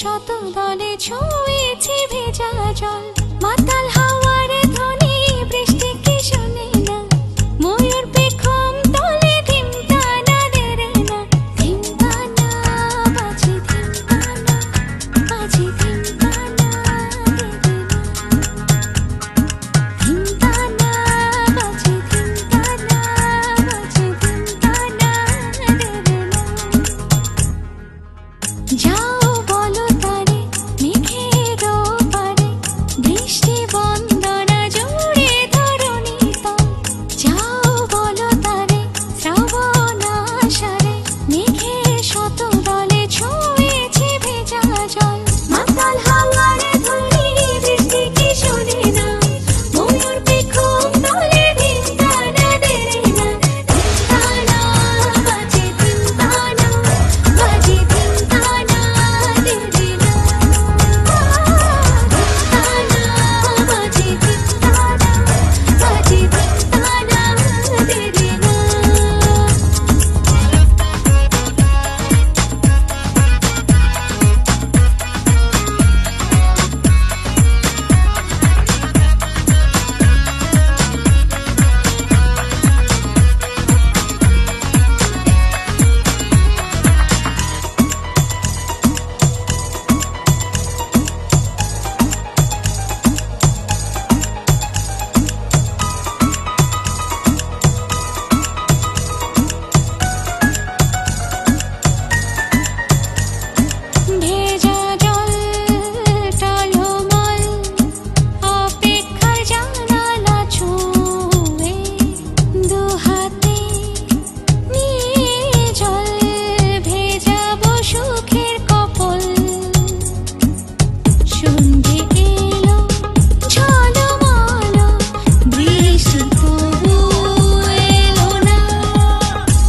শত দলে ছুঁয়েছে ভেজা জল, মাতাল হাওয়ার ধ্বনি বৃষ্টি কি শোনে না, ময়ূর পেখম তলে ধিমকানা দেরে না, ধিমকানা বাজে ধিমকানা, বাজে ধিমকানা দেরে না, ধিমকানা বাজে ধিমকানা, বাজে ধিমকানা দেরে না। যাও বলো তারে মেঘের ওপারে, বৃষ্টি বন্দনা জুড়ে ধরণী তল, যাও বলো তারে শ্রাবণ আষাঢ়ে, মেঘের শত দলে ছুঁয়েছে ভেজা জল, মাতাল হাওয়ার ধ্বনি বৃষ্টি কি শোনে না, ময়ূর পেখম তলে ধিমকানা দেরে না, ধিমকানা বাজে ধিমকানা, বাজে ধিমকানা দেরে না, ধিমকানা বাজে ধিমকানা, বাজে ধিমকানা দেরে না। ভেজা জল টলমল অপেক্ষার জানালা ছুঁয়ে, দু হাতে নিয়ে জল ভেজাবো সুখের কপল, সন্ধে এলো ঝলমল বৃষ্টি তবু এলো না,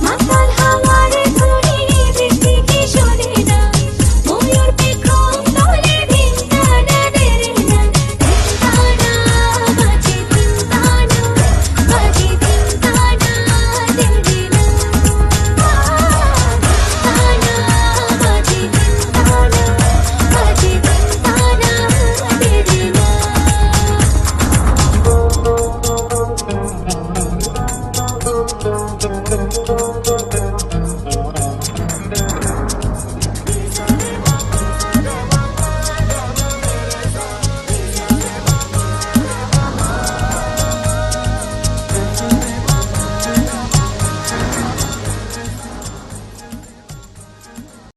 মাতাল হাওয়ার ধ্বনি বৃষ্টি কি শোনে না, ময়ূর পেখম তলে ধিমকানা দেরে না, ধিমকানা বাজে ধিমকানা, বাজে ধিমকানা দেরে না, ধিমকানা বাজে ধিমকানা, বাজে ধিমকানা দেরে না। Thank you.